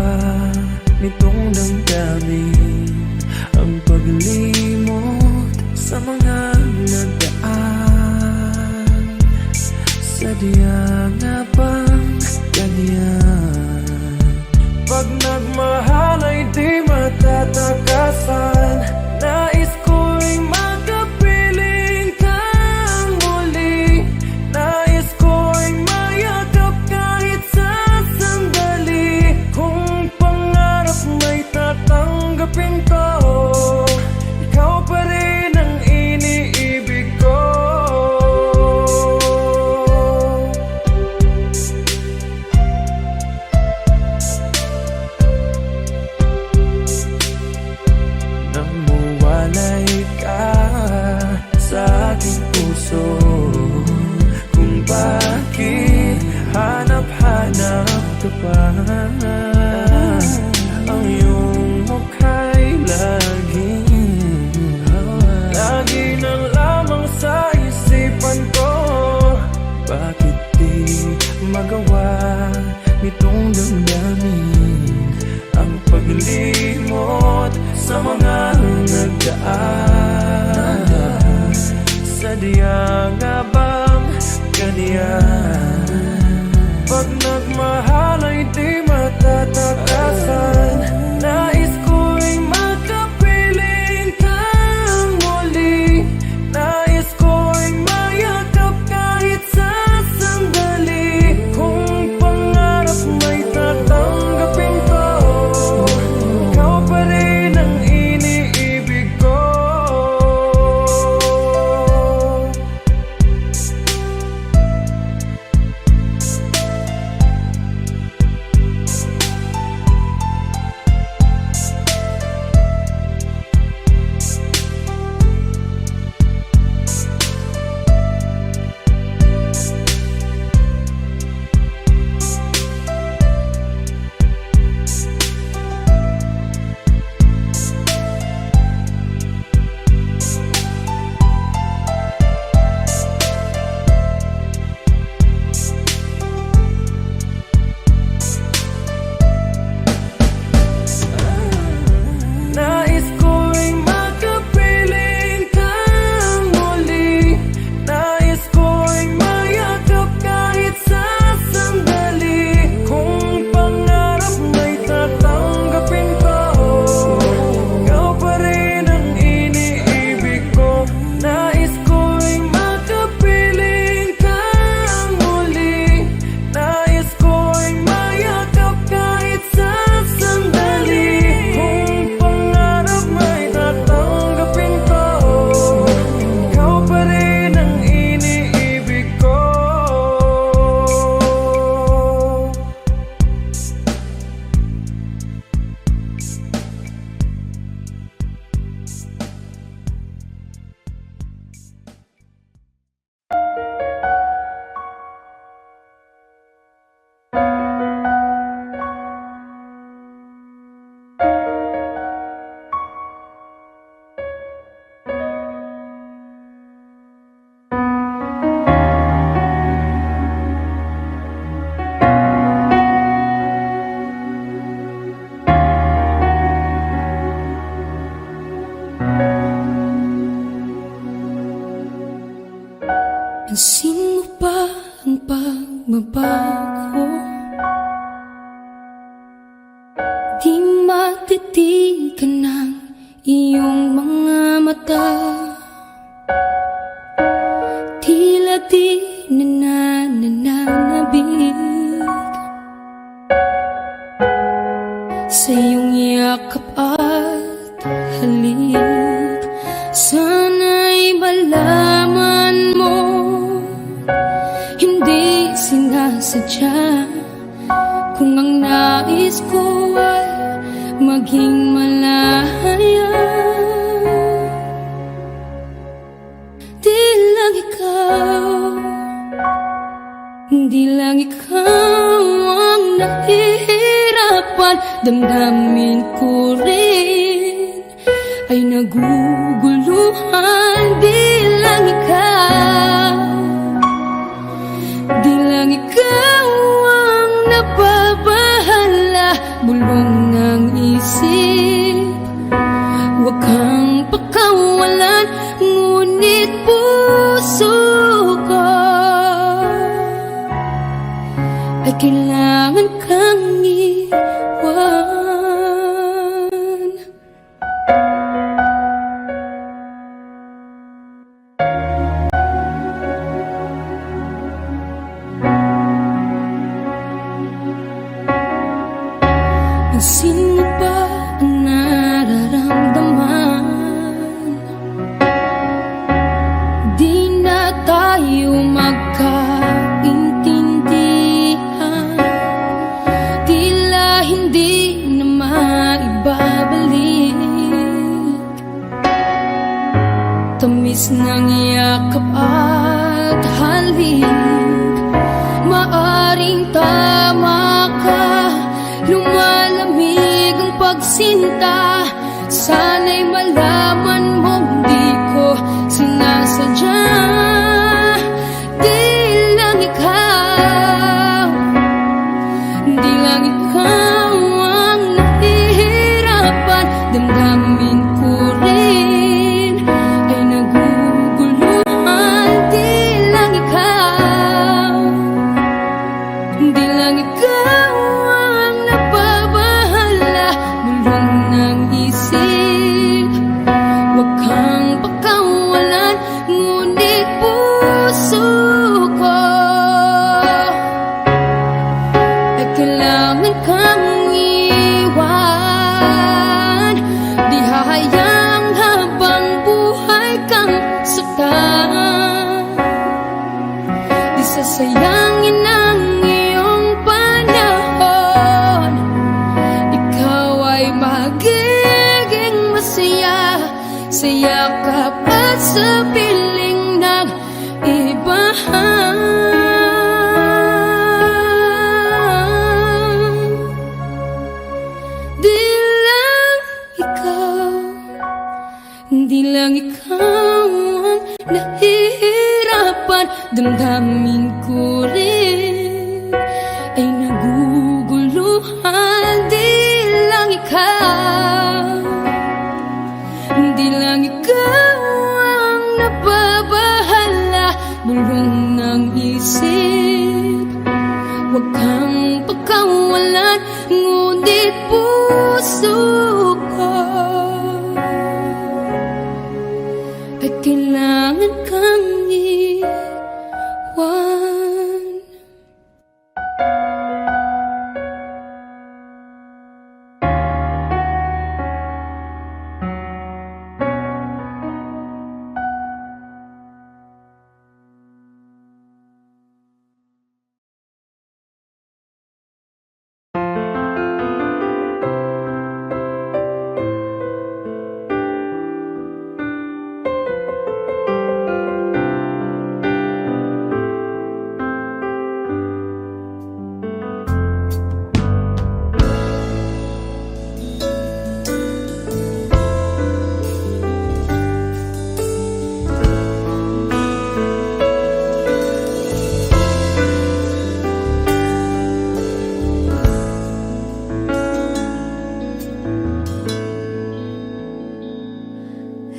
magawa nitong damdamin ang paglimot sa mga nagdaan. Sadya nga bang ganyan? Pag nagmahal ay di matatakasan. Nais ko'y makapiling kang muli. Nais ko'y mayakap kahit sa sandali. Kung pangarap may tatanggapin ko, ikaw pa rin ang iniibig ko. Nang mawalay ka sa aking puso, kung bakit hanap-hanap ka pa. Ang iyong mukha'y lagi na lamang sa isipan ko. Bakit di magawa nitong damdamin ang paglimot sa mga nagdaan? Sadya nga bang ganyan? Pag nagmahal ay di matatakasan. Nais ko'y makapiling kang muli. Nais ko'y mayakap kahit sa sandali. Kung pangarap may tatanggapin ko, ikaw pa rin ang iniibig ko. Nais ko'y makapiling kang muli. Nais ko'y mayakap kahit sa sandali. Kung pangarap may tatanggapin ko, ikaw pa rin ang iniibig ko. Nais ko'y makapiling kang muli. Nais ko'y mayakap kahit sa sandali. Kung pangarap may tatanggapin ko, ikaw pa rin ang iniibig ko. Pansin mo ba ang pagbabago? Di matitigan ng iyong mga mata. Tila di nananabig sa iyong yakap at halik. Sana'y malaman mo, hindi sinasadya. Kung ang nais ko ay maging malaya, di lang ikaw ang nahihirapan. Damdamin ko rin ay naguguluhan. Di lang ikaw ang nababahala. Bulong mo ba ang nararamdaman? Di na tayo magkaintindihan, tila hindi na maibabalik. Tamis ng yakap at halik, maaring tama ka. Lumalamig ang pagsinta, sana'y malaman mong di ko sinasadya. Di lang ikaw, di lang ikaw ang nahihirapan. Damdamin ko rin ay naguguluhan. Di lang ikaw, di lang ikaw ang nababahala. Bulong ng isip, huwag kang pakawalan. Ngunit puso ko ay kailangan kang iwan. Di hahayang habang buhay kang saktan. Di sasayangin ang iyong panahon. Ikaw ay magiging masaya sa yakap at sa piling ng iba. Di lang ikaw, di lang ikaw ang nahihirapan. Damdamin ko rin ay naguguluhan. Di lang ikaw, di lang ikaw ang nababahala. Bulong ng isip, huwag kang pagkawalan. Ngunit puso ko ay kailangan kang iwan.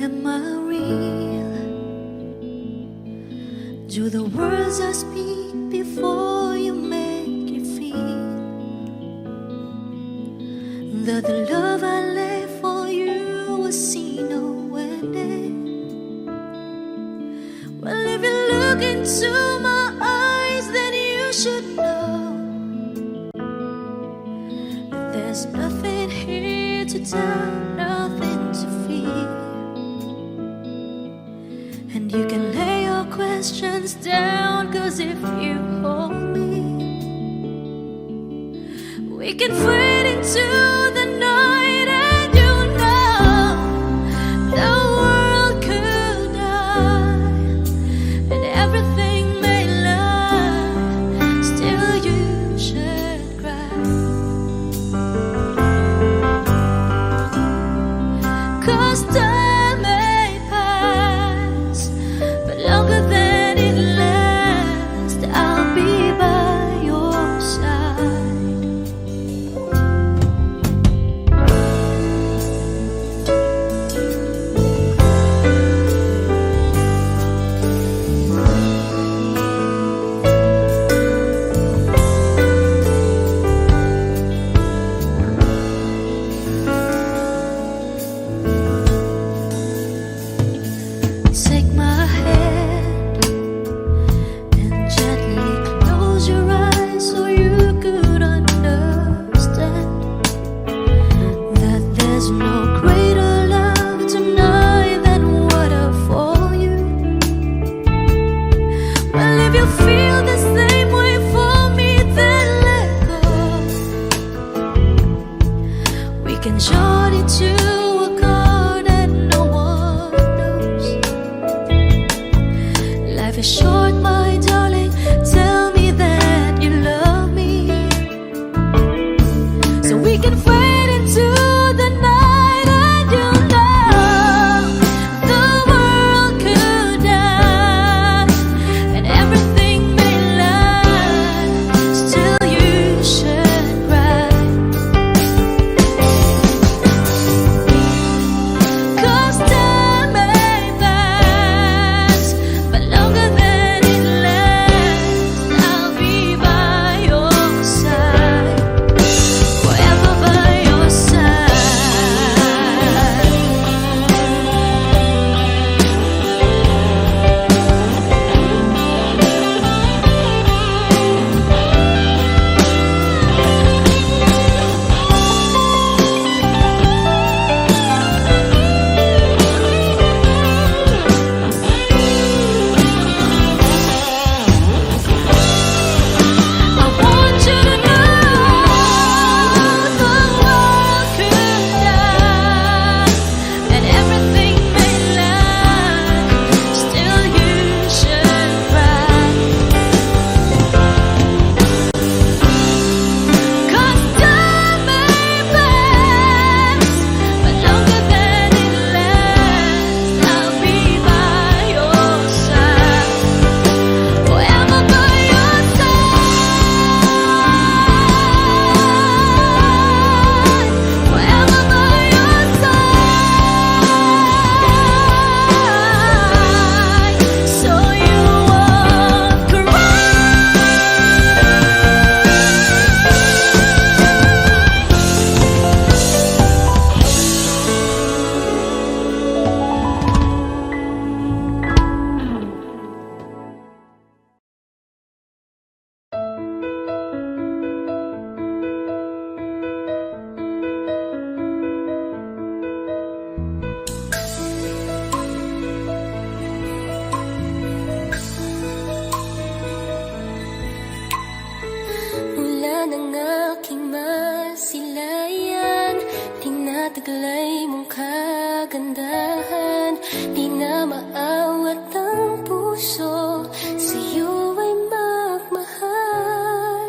Am I real? Do the words I speak before you make you feel that the love I left for you will see no end? Well, if you look into my eyes, then you should know that there's nothing here to tell, nothing to fear. And you can lay your questions down, 'cause if you hold me, we can fade into the night. And you know the world could die and everything may lie, still you should cry. 'Cause time may pass, but longer than it lasts, I'll be by your side. There's no greater love tonight than what I for you. Well, if you feel the same way for me, then let go. We can short it to a chord that no one knows. Life is short, my darling. Tell me that you love me, so we can fade into the night, and you know the world could die and everything may lie, still you should cry. 'Cause time may pass, but longer than it lasts, I'll be by your side, forever by your side. I want you to know the world could die and everything may lie, still you should cry. 'Cause time may pass, but longer than it lasts, I'll be by your side, forever by your side, forever by your side, so you won't cry. Mula ng aking masilayan, tinataglay mong kagandahan. Di na maawat ang puso, sa'yo ay magmahal.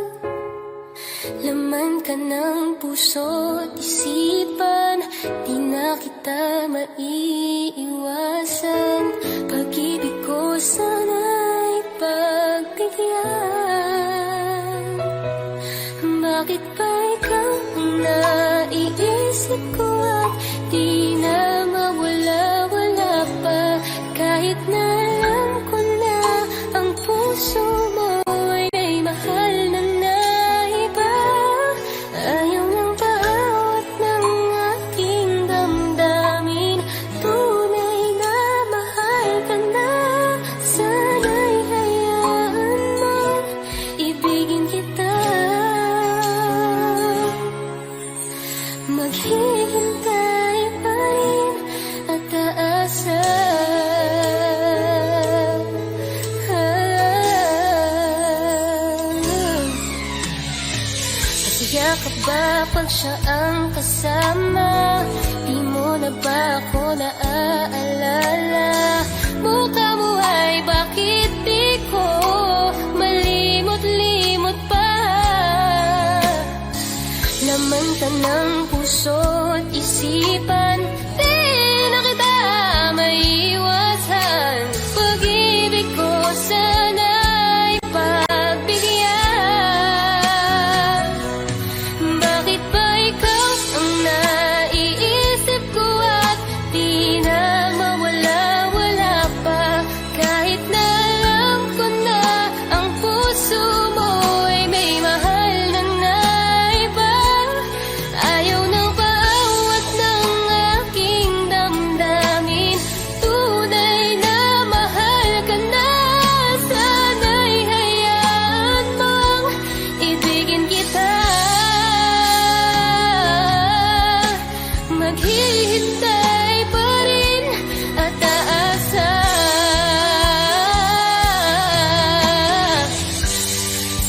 Laman ka ng puso't isipan, di na kita maiiwasan. Pag-ibig ko sana'y pagbigyan. Bakit ba ikaw ang naiisip ko at di na mawala-wala pa? Kahit na alam ko na ang puso mo ay may mahal na iba. Ayaw ng bawat ng aking damdamin, tunay na mahal ka na. Sana'y hayaan mo, ibigin kita. Maghihintay pa rin at aasa. At ba pag siya ang kasama, di mo na ba ako naaalala? Mukha mo ay bakit di ko malimot-limot pa? Laman ka ng puso't isipan, di na kita maiiwasan. Pag-ibig ko sana'y pagbigyan. Bakit ba ikaw ang naiisip ko at di na mawala-wala pa? Kahit na alam ko na ang puso mo ay may mahal na iba. Ayaw ng bawat ng aking maghihintay pa rin at aasa.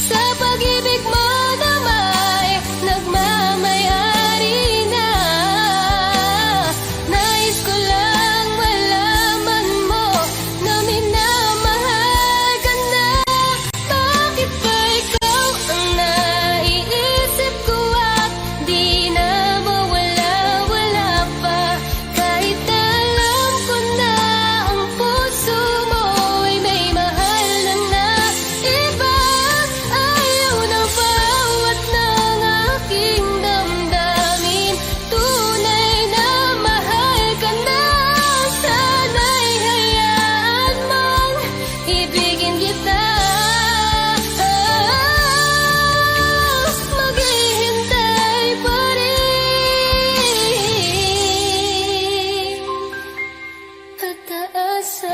Sa pag-ibig mo na may nagmamayari na. Nais ko lang malaman mo na minamahal ka na. Bakit ba ikaw ang naiisip ko at di na mawala-wala pa? Kahit alam ko na ang puso mo ay may mahal na iba. Ayaw na bawat ng aking damdamin. Tunay na mahal ka na. Sana'y hayaan mong ibigin kita. Maghihintay pa rin at aasa.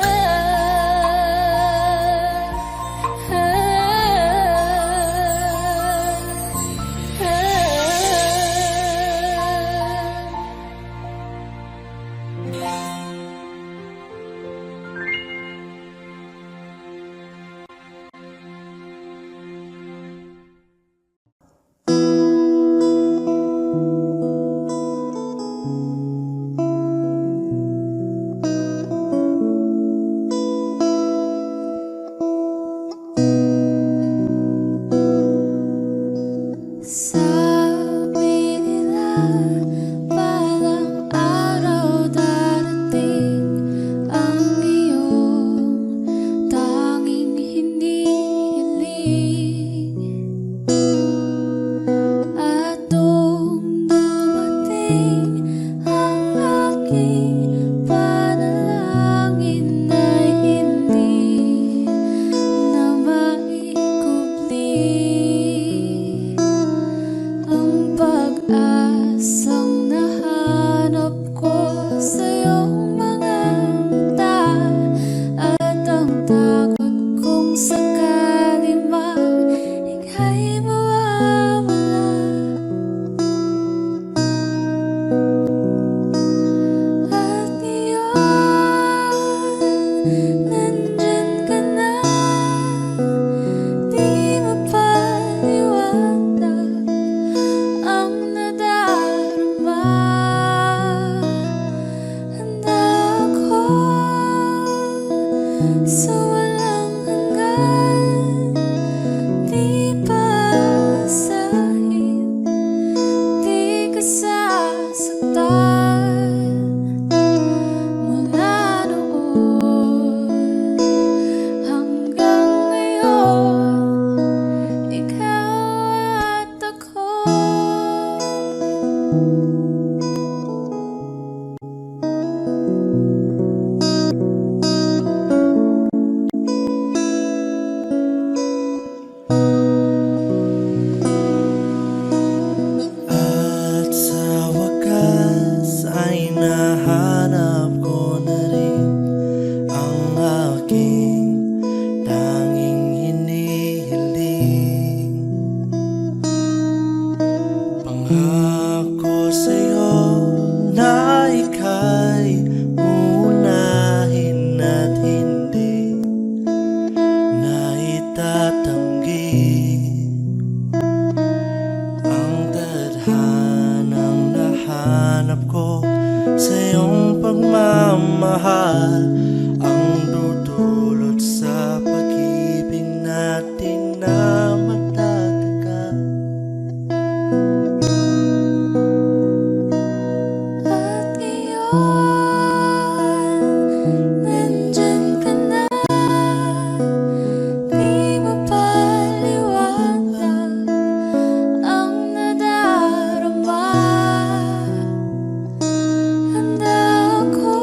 Sabi nila balang araw darating ang iyong tanging hinihiling. At nung dumating ang aking panalangin ay hindi na maikubli. Ang pag-asang nahanap ko sa iyong mga mata at ang takot kong sakali mang ika'y mawawala. At ngayon, nandyan ka na, di mapaliwanag ang nadarama. Handa ako sa walang hanggan, di paasahin, di ka sasaktan. Mula noon hanggang ngayon, ikaw at ako. At sa wakas ay nahanap ko na rin ang aking tanging hinihiling. Pangako sa'yo na ika'y uunahin at hindi na itatanggi ang tadhanang nahanap ko sa iyong pagmamahal, ang dudulot sa pag-ibig natin na matatagal. At ngayon, nandyan ka na, di mapaliwanag ang nadarama. Handa ako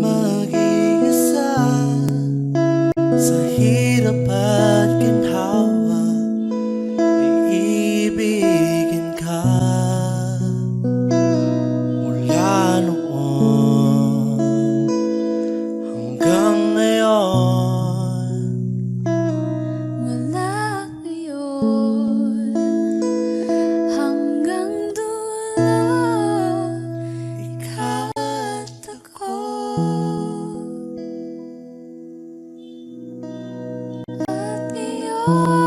mag-iisa sa hirap at ginhawa, iibigin ka mula noon hanggang ngayon. Mula ngayon hanggang dulo, ikaw at ako. At ngayon